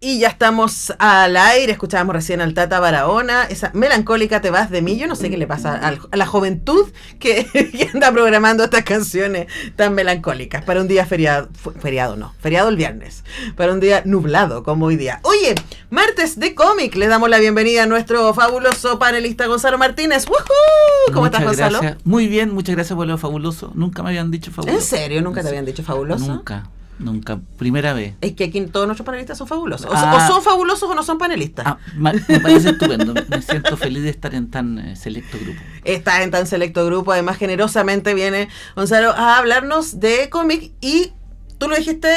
Y ya estamos al aire, escuchábamos recién al Tata Barahona, esa melancólica Te vas de mí. Yo no sé qué le pasa a la juventud que anda programando estas canciones tan melancólicas para un día feriado el viernes, para un día nublado como hoy día. Oye, martes de cómic, le damos la bienvenida a nuestro fabuloso panelista Gonzalo Martínez. ¡Woohoo! ¿Cómo estás, Gonzalo? Gracias. Muy bien, muchas gracias por lo fabuloso. Nunca me habían dicho fabuloso. ¿En serio? ¿Nunca te habían dicho fabuloso? Nunca, primera vez. Es que aquí todos nuestros panelistas son fabulosos. O son fabulosos o no son panelistas. Me parece estupendo. Me siento feliz de estar en tan selecto grupo. Estás en tan selecto grupo. Además, generosamente viene Gonzalo a hablarnos de cómic. Y tú lo dijiste,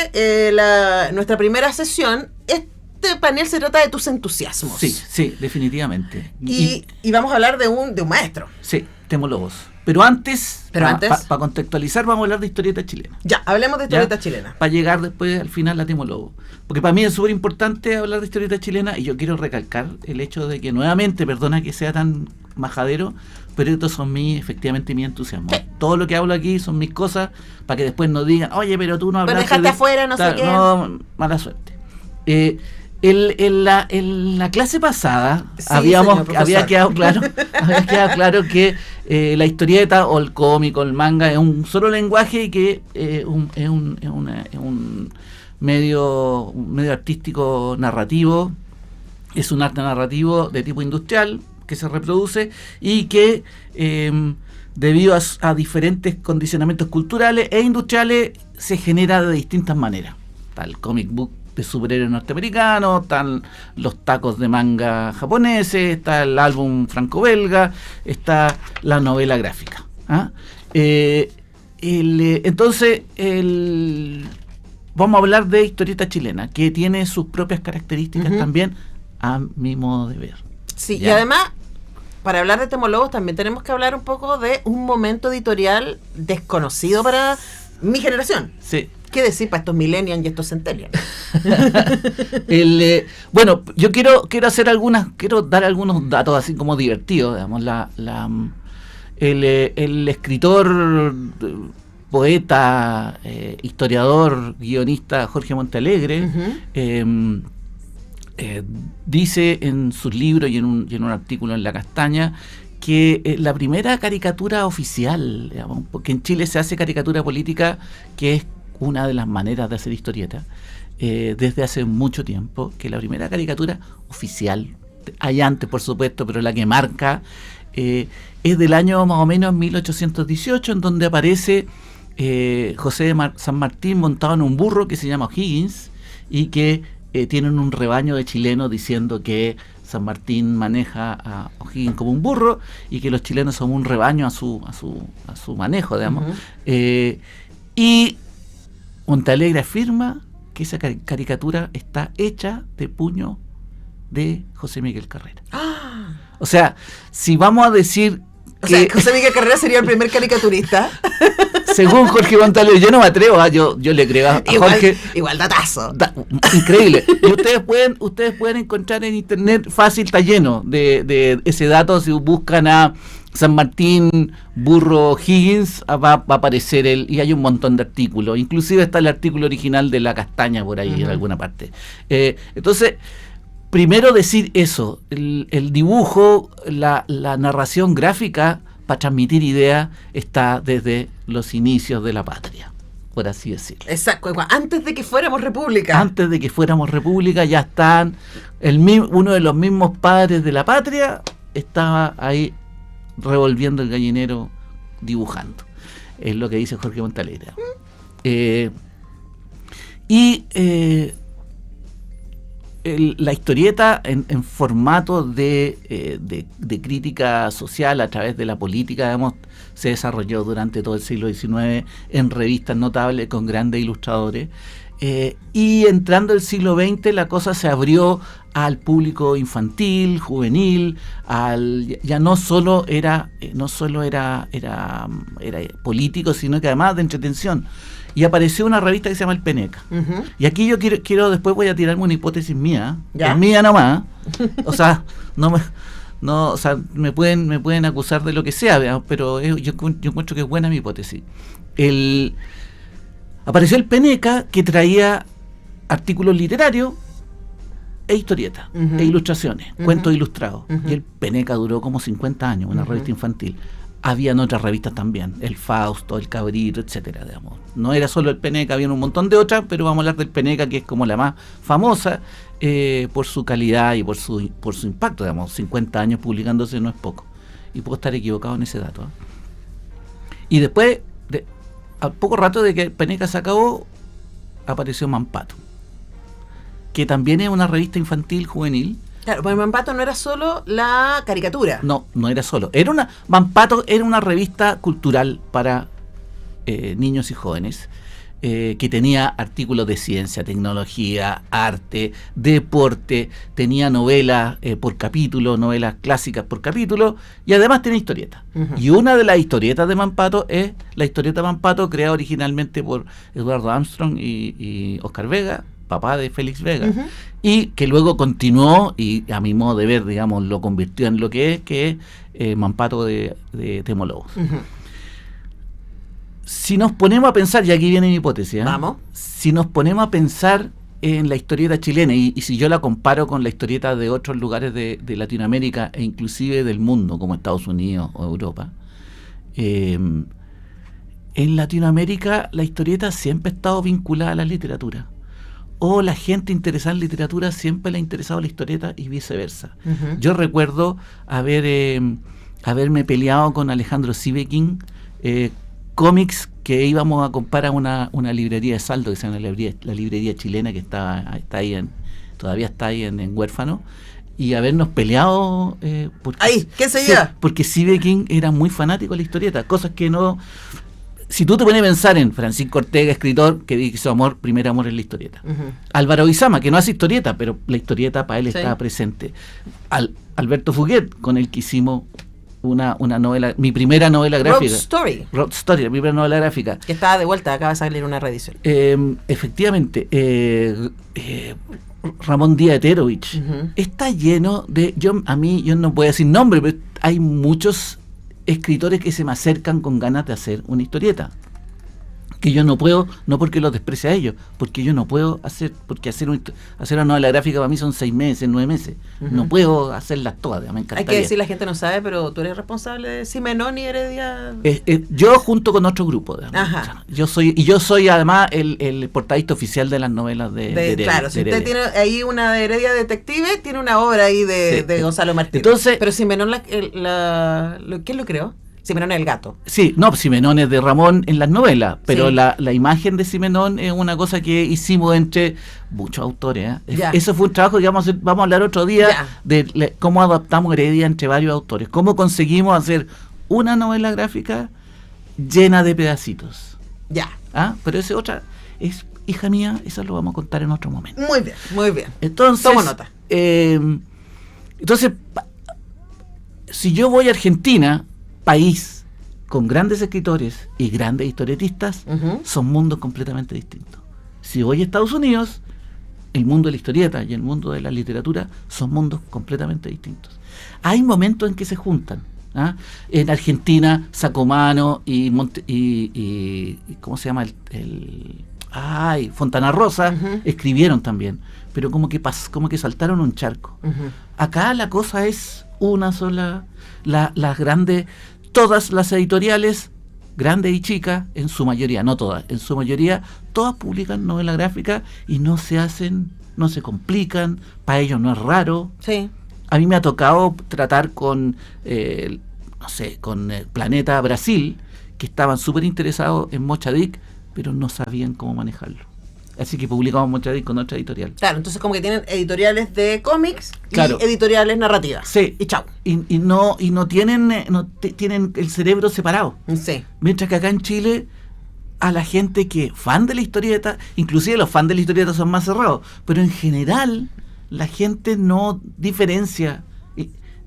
nuestra primera sesión. Este panel se trata de tus entusiasmos. Sí, definitivamente. Y vamos a hablar de un maestro. Sí, Temólogos. Pero antes, para contextualizar, vamos a hablar de historieta chilena. Ya, hablemos de historieta chilena. Para llegar después al final a Temólogos. Porque para mí es súper importante hablar de historieta chilena y yo quiero recalcar el hecho de que nuevamente, perdona que sea tan majadero, pero estos son efectivamente mi entusiasmo. Todo lo que hablo aquí son mis cosas para que después no digan, oye, pero tú no hablaste. Pero dejaste afuera, no sé qué. No, mala suerte. En la clase pasada sí, había quedado claro que la historieta o el cómic o el manga es un solo lenguaje y que es un medio artístico narrativo, es un arte narrativo de tipo industrial que se reproduce y que debido a diferentes condicionamientos culturales e industriales se genera de distintas maneras. Tal comic book de superhéroes norteamericanos, están los tacos de manga japoneses, está el álbum franco-belga, está la novela gráfica. Entonces, vamos a hablar de historieta chilena, que tiene sus propias características también, a mi modo de ver. Sí, ¿ya? Y además, para hablar de Temólogos también tenemos que hablar un poco de un momento editorial desconocido para mi generación. Sí. ¿Qué decir para estos millennials y estos centennials? Bueno, yo quiero dar algunos datos así como divertidos, digamos. El escritor, poeta, historiador, guionista Jorge Montealegre dice en sus libros y en un artículo en La Castaña que la primera caricatura oficial, digamos, porque en Chile se hace caricatura política, que es una de las maneras de hacer historieta, desde hace mucho tiempo, que la primera caricatura oficial, hay antes por supuesto, pero la que marca, es del año más o menos 1818, en donde aparece José de San Martín montado en un burro que se llama O'Higgins, y que tienen un rebaño de chilenos diciendo que San Martín maneja a O'Higgins como un burro y que los chilenos son un rebaño a su manejo, digamos. Y Montealegre afirma que esa caricatura está hecha de puño de José Miguel Carrera. O sea, si vamos a decir que José Miguel Carrera sería el primer caricaturista. Según Jorge Montalegre, yo no me atrevo, yo le creo a Jorge. Igual datazo. Increíble. Y ustedes pueden encontrar en internet, fácil, está lleno de ese dato. Si buscan a San Martín, burro Higgins, va a aparecer y hay un montón de artículos. Inclusive está el artículo original de La Castaña por ahí en alguna parte. Entonces, primero decir eso, el dibujo, la narración gráfica para transmitir ideas está desde los inicios de la patria, por así decirlo. Exacto, antes de que fuéramos república. Antes de que fuéramos república ya están, uno de los mismos padres de la patria estaba ahí revolviendo el gallinero, dibujando. Es lo que dice Jorge Montalegre. La historieta en formato de crítica social a través de la política, digamos, se desarrolló durante todo el siglo XIX en revistas notables con grandes ilustradores, y entrando el siglo XX la cosa se abrió al público infantil, juvenil, ya no solo era político, sino que además de entretención. Y apareció una revista que se llama El Peneca. Y aquí yo quiero después voy a tirarme una hipótesis mía, es mía nomás. O sea, me pueden acusar de lo que sea, pero yo encuentro que es buena mi hipótesis. Apareció El Peneca, que traía artículos literarios e historietas, e ilustraciones, cuentos ilustrados. Y el Peneca duró como 50 años, una revista infantil. Habían otras revistas también, el Fausto, el Cabrito, etcétera, digamos. No era solo el Peneca, había un montón de otras, pero vamos a hablar del Peneca, que es como la más famosa por su calidad y por su impacto, digamos. 50 años publicándose no es poco. Y puedo estar equivocado en ese dato. Y después, al poco rato de que el Peneca se acabó, apareció Mampato, que también es una revista infantil juvenil. Claro, pues Mampato no era solo la caricatura. No era solo. Mampato era una revista cultural para niños y jóvenes, que tenía artículos de ciencia, tecnología, arte, deporte, tenía novelas por capítulo, novelas clásicas por capítulo, y además tenía historietas. Y una de las historietas de Mampato es la historieta Mampato, creada originalmente por Eduardo Armstrong y Oscar Vega, papá de Félix Vega, y que luego continuó, y a mi modo de ver, digamos, lo convirtió en lo que es Mampato de Temo Lobos. Si nos ponemos a pensar, y aquí viene mi hipótesis, Vamos. Si nos ponemos a pensar en la historieta chilena, y si yo la comparo con la historieta de otros lugares de Latinoamérica, e inclusive del mundo, como Estados Unidos o Europa, en Latinoamérica la historieta siempre ha estado vinculada a la literatura. O la gente interesada en literatura siempre le ha interesado la historieta y viceversa. Yo recuerdo haberme peleado con Alejandro Sivekin, cómics que íbamos a comprar a una librería de Saldo, que se llama la librería chilena, que todavía está ahí en Huérfano, y habernos peleado ahí, ¿qué seguía? Porque Sivekin era muy fanático de la historieta, cosas que no... Si tú te pones a pensar en Francisco Ortega, escritor, que dice su primer amor es la historieta. Álvaro Izama, que no hace historieta, pero la historieta para él estaba presente. Alberto Fuguet, con el que hicimos una novela, mi primera novela gráfica. Road Story, la primera novela gráfica. Que estaba de vuelta, acaba de salir una reedición. Efectivamente, Ramón Díaz Eterovich está lleno de... Yo no puedo decir nombre, pero hay muchos escritores que se me acercan con ganas de hacer una historieta, que yo no puedo, no porque los desprecie a ellos, porque yo no puedo hacer, porque hacer una novela gráfica para mí son 6 meses, 9 meses, no puedo hacerlas todas, me encantaría. Hay que decir, la gente no sabe, pero tú eres responsable de Simenón y Heredia. Yo junto con otro grupo, yo soy además el portadista oficial de las novelas de Heredia. Claro, si usted tiene ahí una de Heredia Detective, tiene una obra ahí de Gonzalo Martínez. Entonces, pero Simenón, ¿quién lo creó? Simenón es el gato. Sí, no, Simenón es de Ramón en las novelas, pero la imagen de Simenón es una cosa que hicimos entre muchos autores. Eso fue un trabajo que vamos a hablar otro día de cómo adaptamos Heredia entre varios autores, cómo conseguimos hacer una novela gráfica llena de pedacitos. Pero esa otra es hija mía, eso lo vamos a contar en otro momento. Muy bien. Entonces, tomo nota. Entonces, si yo voy a Argentina, país con grandes escritores y grandes historietistas, son mundos completamente distintos. Si voy a Estados Unidos, el mundo de la historieta y el mundo de la literatura son mundos completamente distintos. Hay momentos en que se juntan. En Argentina, Sacomano y ¿cómo se llama? Fontana Rosa escribieron también, pero como que saltaron un charco. Acá la cosa es una sola, las grandes, todas las editoriales, grandes y chicas, en su mayoría, no todas, en su mayoría, todas publican novela gráfica y no se complican, para ellos no es raro. Sí. A mí me ha tocado tratar con, con Planeta Brasil, que estaban súper interesados en Mochadic, pero no sabían cómo manejarlo. Así que publicamos Mochadic con otra editorial. Claro, entonces como que tienen editoriales de cómics y editoriales narrativas. Sí. Y chau. Y no tienen el cerebro separado. Sí. Mientras que acá en Chile, a la gente que fan de la historieta, inclusive los fans de la historieta son más cerrados, pero en general la gente no diferencia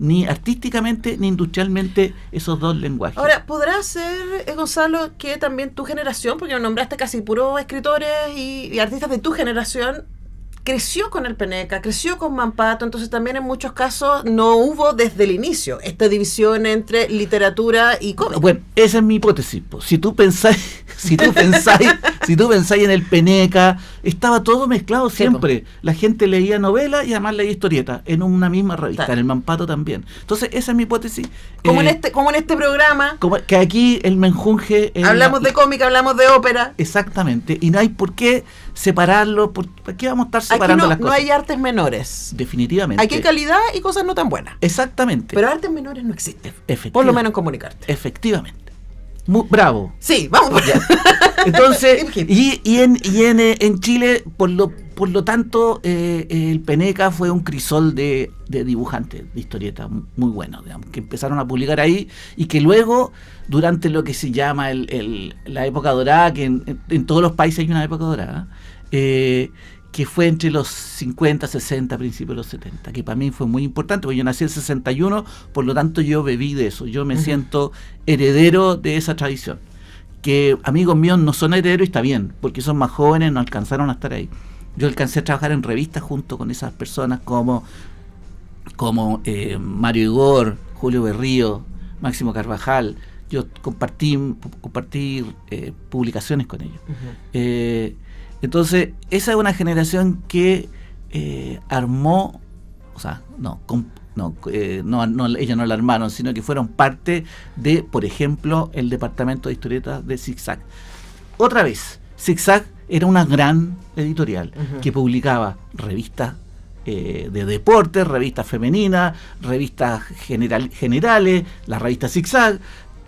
ni artísticamente ni industrialmente esos dos lenguajes. Ahora, ¿podrá ser, Gonzalo, que también tu generación, porque nombraste casi puros escritores y artistas de tu generación, creció con el Peneca, creció con Mampato, entonces también en muchos casos no hubo desde el inicio esta división entre literatura y cómic. Bueno, esa es mi hipótesis. Si tú pensáis en el Peneca, estaba todo mezclado siempre. La gente leía novelas y además leía historietas en una misma revista, en el Mampato también. Entonces, esa es mi hipótesis. Como en este programa. Que aquí el menjunje... Hablamos de cómic, hablamos de ópera. Exactamente. Y no hay por qué separarlo. ¿Por qué vamos a estar separando las cosas? No hay artes menores. Definitivamente. Aquí hay calidad y cosas no tan buenas. Exactamente. Pero artes menores no existen. Por lo menos en comunicarte. Efectivamente. Bravo. Sí, vamos por allá. Entonces, en Chile, por lo tanto, el Peneca fue un crisol de dibujantes, de historietas muy buenos, digamos, que empezaron a publicar ahí y que luego, durante lo que se llama la época dorada, que en todos los países hay una época dorada, que fue entre los 50, 60, principios de los 70, que para mí fue muy importante, porque yo nací en 61, por lo tanto yo bebí de eso, yo me siento heredero de esa tradición, que amigos míos no son herederos y está bien, porque son más jóvenes, no alcanzaron a estar ahí. Yo alcancé a trabajar en revistas junto con esas personas como Mario Igor, Julio Berrío, Máximo Carvajal. Yo compartí publicaciones con ellos. Entonces, esa es una generación que armó, o sea, ellos no la armaron, sino que fueron parte de, por ejemplo, el departamento de historietas de Zig-Zag. Otra vez, Zig-Zag era una gran editorial que publicaba revistas de deportes, revistas femeninas, revistas generales, la revista Zig-Zag,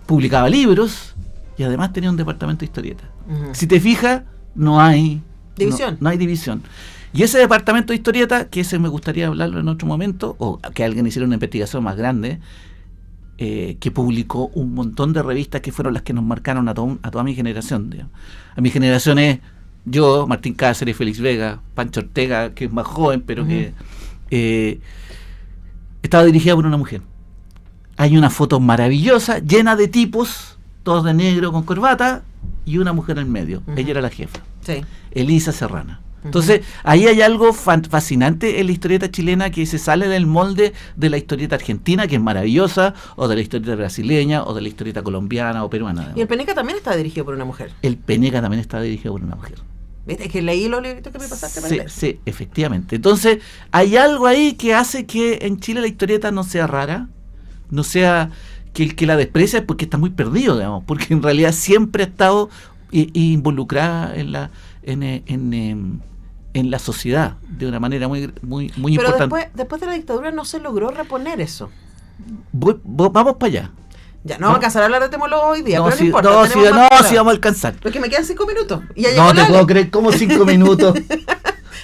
publicaba libros y además tenía un departamento de historietas. Si te fijas, no hay división. No hay división. Y ese departamento de historieta, que ese me gustaría hablarlo en otro momento, o que alguien hiciera una investigación más grande, que publicó un montón de revistas que fueron las que nos marcaron a toda mi generación. Digamos. A mi generación es yo, Martín Cáceres, Félix Vega, Pancho Ortega, que es más joven, pero que estaba dirigida por una mujer. Hay una foto maravillosa, llena de tipos, todos de negro con corbata, y una mujer en medio. Ella era la jefa. Sí. Elisa Serrana. Entonces, ahí hay algo fascinante en la historieta chilena que se sale del molde de la historieta argentina, que es maravillosa, o de la historieta brasileña, o de la historieta colombiana o peruana. Además. Y el Peneca también está dirigido por una mujer. El Peneca también está dirigido por una mujer. ¿Viste? Es que leí los libritos que me pasaste para leer. Sí, efectivamente. Entonces, hay algo ahí que hace que en Chile la historieta no sea rara, no sea que el que la desprecia es porque está muy perdido, digamos, porque en realidad siempre ha estado involucrada en la sociedad de una manera muy importante. Pero después de la dictadura no se logró reponer eso. Vamos para allá. Ya, no vamos a alcanzar a hablar de Temolo hoy día, pero no importa. Sí vamos a alcanzar. Porque me quedan 5 minutos. Y ya no te puedo creer, ¿cómo 5 minutos?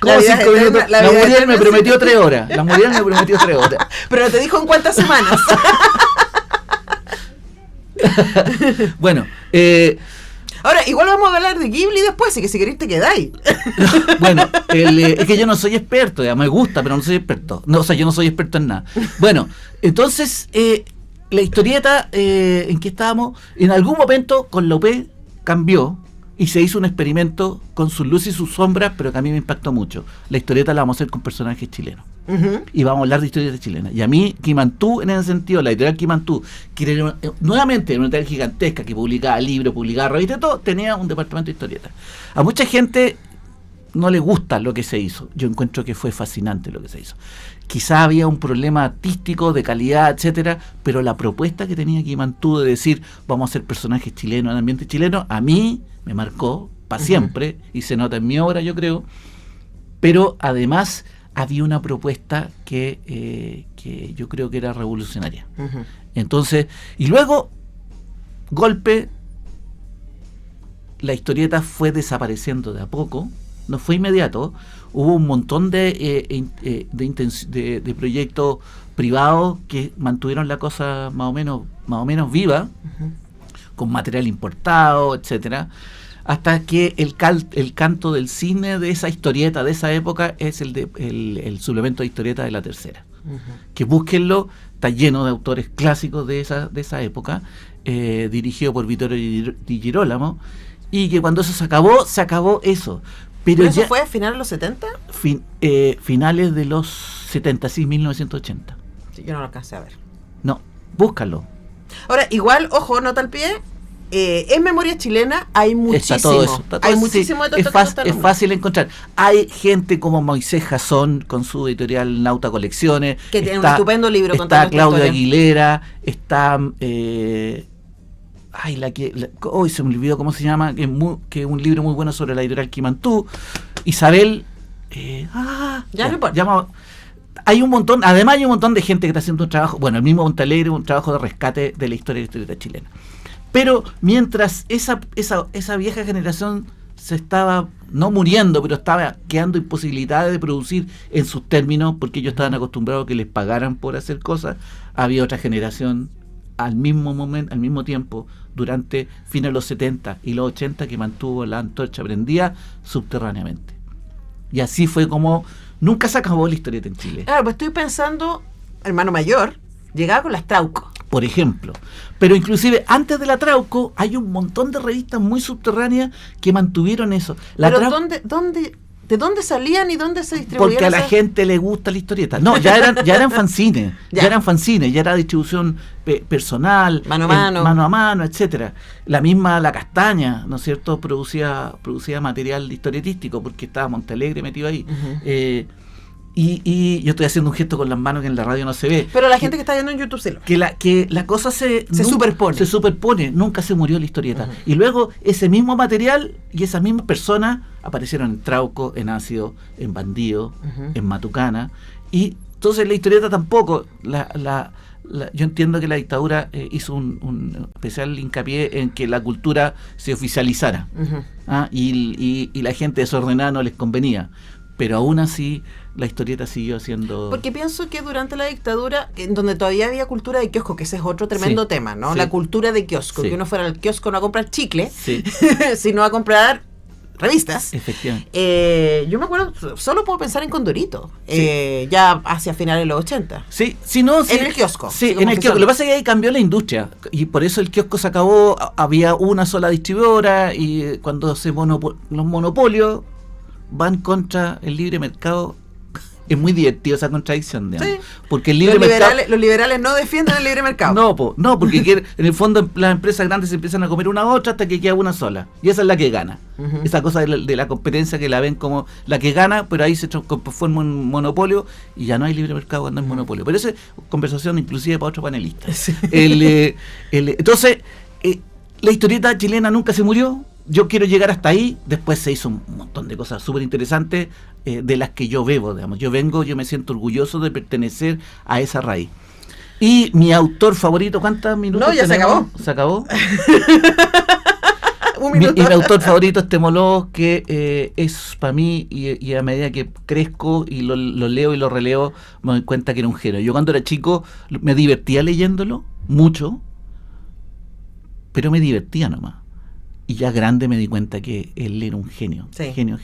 ¿Cómo 5 minutos? La Muriel me prometió 3 horas. Pero te dijo en cuántas semanas. Bueno, ahora, igual vamos a hablar de Ghibli después, así que si queréis te quedáis. Bueno, es que yo no soy experto, ya me gusta, pero no soy experto. No, o sea, yo no soy experto en nada. Bueno, entonces, la historieta en que estábamos, en algún momento con López cambió y se hizo un experimento con sus luces y sus sombras, pero que a mí me impactó mucho. La historieta la vamos a hacer con personajes chilenos. Y vamos a hablar de historietas chilenas. Y a mí, Quimantú, en ese sentido, la editorial Quimantú, que era nuevamente una editorial gigantesca que publicaba libros, publicaba revistas y todo, tenía un departamento de historietas. A mucha gente no le gusta lo que se hizo. Yo encuentro que fue fascinante lo que se hizo. Quizá había un problema artístico, de calidad, etcétera, pero la propuesta que tenía Quimantú de decir vamos a hacer personajes chilenos en ambiente chileno, a mí me marcó para siempre, y se nota en mi obra, yo creo, pero además había una propuesta que yo creo que era revolucionaria. Entonces, y luego, golpe, la historieta fue desapareciendo de a poco, no fue inmediato, hubo un montón de proyectos privados que mantuvieron la cosa más o menos viva, con material importado, etcétera, hasta que el canto del cisne de esa historieta de esa época es el suplemento de historieta de La Tercera. Que búsquenlo, está lleno de autores clásicos de esa época, dirigido por Vittorio Di Girolamo, y que cuando eso se acabó eso. Pero ¿Eso ya, fue a finales de los 70? finales de los 70, sí, 1980. Sí, yo no lo alcancé a ver. No, búscalo. Ahora, igual, ojo, nota al pie, en Memoria Chilena hay muchísimo. Está todo eso. Está todo hay eso, muchísimo sí, de todo esto que es fácil encontrar. Hay gente como Moisés Jasón con su editorial Nauta Colecciones. Que tiene un estupendo libro está contando esta Claudio historia. Aguilera, está... hoy se me olvidó cómo se llama, que es un libro muy bueno sobre la editorial Quimantú. Isabel... Ya no importa. Hay un montón, además hay un montón de gente que está haciendo un trabajo, bueno, el mismo Montalegre, un trabajo de rescate de la historia chilena. Pero mientras esa vieja generación se estaba, no muriendo, pero estaba quedando imposibilitada de producir en sus términos, porque ellos estaban acostumbrados a que les pagaran por hacer cosas, había otra generación al mismo tiempo, durante fines de los 70 y los 80, que mantuvo la antorcha prendida subterráneamente. Y así fue como nunca se acabó la historieta en Chile. Claro, pues estoy pensando, hermano mayor, llegaba con las Trauco. Por ejemplo. Pero inclusive antes de la Trauco hay un montón de revistas muy subterráneas que mantuvieron eso. Pero ¿de dónde salían y dónde se distribuían? Porque a la gente le gusta la historieta. No, ya eran fanzines, ya era distribución personal, mano a mano, etcétera. La misma La Castaña, ¿no es cierto?, producía material historietístico, porque estaba Montalegre metido ahí. Uh-huh. Y yo estoy haciendo un gesto con las manos que en la radio no se ve. Pero la gente que está viendo en YouTube sí lo. Que la cosa se superpone. Se superpone, nunca se murió la historieta. Uh-huh. Y luego ese mismo material y esas mismas personas aparecieron en Trauco, en Ácido, en Bandido, uh-huh, en Matucana. Y entonces la historieta tampoco. Yo entiendo que la dictadura hizo un especial hincapié en que la cultura se oficializara. Uh-huh. Y la gente desordenada no les convenía. Pero aún así la historieta siguió siendo... Porque pienso que durante la dictadura, en donde todavía había cultura de kiosco, que ese es otro tremendo tema, ¿no? Sí. La cultura de kiosco, Sí. que uno fuera al kiosco no a comprar chicle, Sí. sino a comprar revistas. Efectivamente. Yo me acuerdo, solo puedo pensar en Condorito, ya hacia finales de los 80. Sí, si no, sí, en el kiosco. Sí, en el kiosco. Lo que pasa es que ahí cambió la industria y por eso el kiosco se acabó. Había una sola distribuidora y cuando los monopolios van contra el libre mercado, es muy divertido esa contradicción, digamos. Sí. Porque el libre mercado... Los liberales no defienden el libre mercado. No, porque en el fondo las empresas grandes se empiezan a comer una a otra hasta que queda una sola. Y esa es la que gana. Uh-huh. Esa cosa de la competencia que la ven como la que gana, pero ahí se forma un monopolio y ya no hay libre mercado cuando hay monopolio. Pero esa es conversación inclusive para otro panelista. Sí. Entonces, la historieta chilena nunca se murió. Yo quiero llegar hasta ahí. Después se hizo un montón de cosas súper interesantes de las que yo bebo, digamos. Yo me siento orgulloso de pertenecer a esa raíz. Y mi autor favorito, ¿cuántos minutos? No, ya tenemos? ¿Se acabó? Un minuto. Mi autor favorito es Temologos, que es para mí, y a medida que crezco y lo leo y lo releo, me doy cuenta que era un genio. Yo cuando era chico me divertía leyéndolo, mucho, pero me divertía nomás. Y ya grande me di cuenta que él era un genio, sí. genio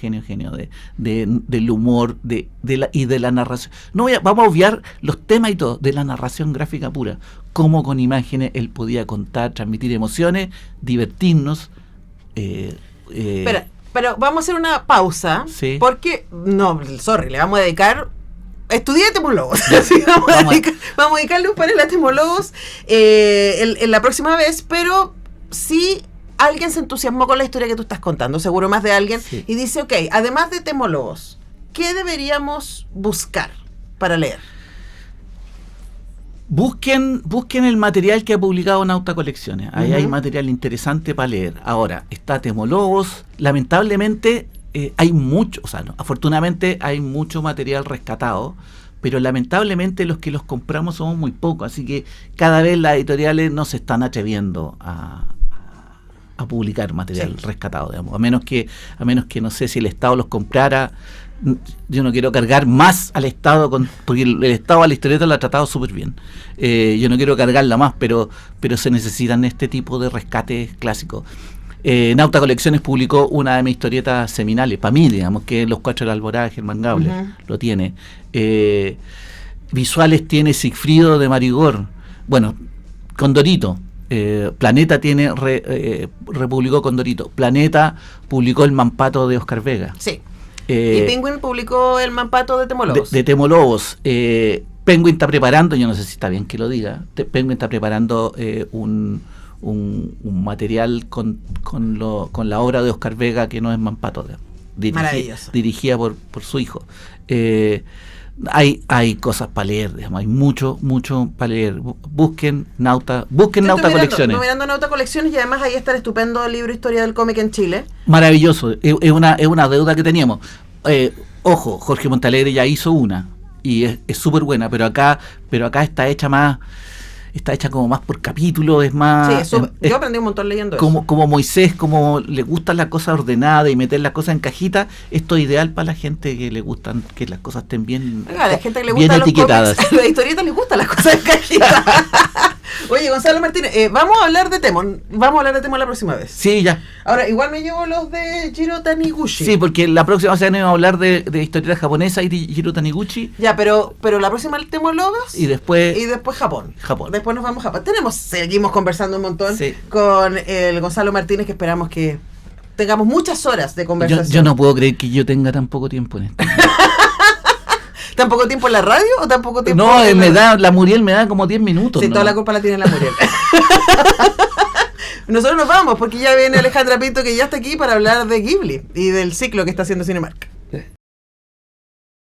del humor y de la narración. Vamos a obviar los temas y todo, de la narración gráfica pura, cómo con imágenes él podía contar, transmitir emociones, divertirnos. Pero vamos a hacer una pausa, sí. Porque, le vamos a dedicar... Estudié Temologos. Vamos a dedicarle un panel a Temologos en la próxima vez, pero sí... Alguien se entusiasmó con la historia que tú estás contando, seguro más de alguien, sí. Y dice, ok, además de Temologos, ¿qué deberíamos buscar para leer? Busquen el material que ha publicado Nauta Colecciones. Ahí hay material interesante para leer. Ahora, está Temologos. Lamentablemente hay mucho, afortunadamente hay mucho material rescatado, pero lamentablemente los que los compramos somos muy pocos, así que cada vez las editoriales no se están atreviendo a publicar material rescatado, digamos, a menos que no sé, si el Estado los comprara. Yo no quiero cargar más al Estado porque el Estado a la historieta la ha tratado súper bien. Yo no quiero cargarla más, pero se necesitan este tipo de rescates clásicos. Nauta Colecciones publicó una de mis historietas seminales, para mí, digamos, que es Los Cuatro de la Alborada, Germán Gabler, lo tiene. Visuales tiene Sigfrido de Marigor, bueno, Condorito. Planeta republicó Condorito. Planeta publicó El Mampato de Oscar Vega. Sí. Y Penguin publicó El Mampato de Temolobos. De Temolobos. Penguin está preparando, yo no sé si está bien que lo diga, Penguin está preparando un material con la obra de Oscar Vega, que no es Mampato, dirigida por su hijo. Hay cosas para leer, digamos, hay mucho para leer. Busquen Nauta Colecciones. Estoy mirando Nauta Colecciones, y además ahí está el estupendo libro Historia del cómic en Chile. Maravilloso, es una deuda que teníamos. Ojo, Jorge Montalegre ya hizo una y es súper buena, pero acá está hecha como más por capítulo, es más... Sí, yo aprendí un montón leyendo como, eso. Como Moisés, como le gustan las cosas ordenadas y meter las cosas en cajita, esto es ideal para la gente que le gustan que las cosas estén bien, a la gente que le bien gustan etiquetadas. A la historieta le gustan las cosas en cajita. Oye, Gonzalo Martínez, vamos a hablar de Temo la próxima vez. Sí, ya. Ahora, igual me llevo los de Jiro Taniguchi. Sí, porque la próxima semana vamos a hablar de historietas japonesas y de Jiro Taniguchi. Ya, pero la próxima el Temo Logos y después Japón. Después nos vamos a Japón. Seguimos conversando un montón con el Gonzalo Martínez, que esperamos que tengamos muchas horas de conversación. Yo no puedo creer que yo tenga tan poco tiempo en esto. ¿Tan poco tiempo en la radio o tan poco tiempo? No, la Muriel me da como 10 minutos. Sí, toda la culpa la tiene la Muriel. Nosotros nos vamos porque ya viene Alejandra Pinto, que ya está aquí para hablar de Ghibli y del ciclo que está haciendo Cinemark.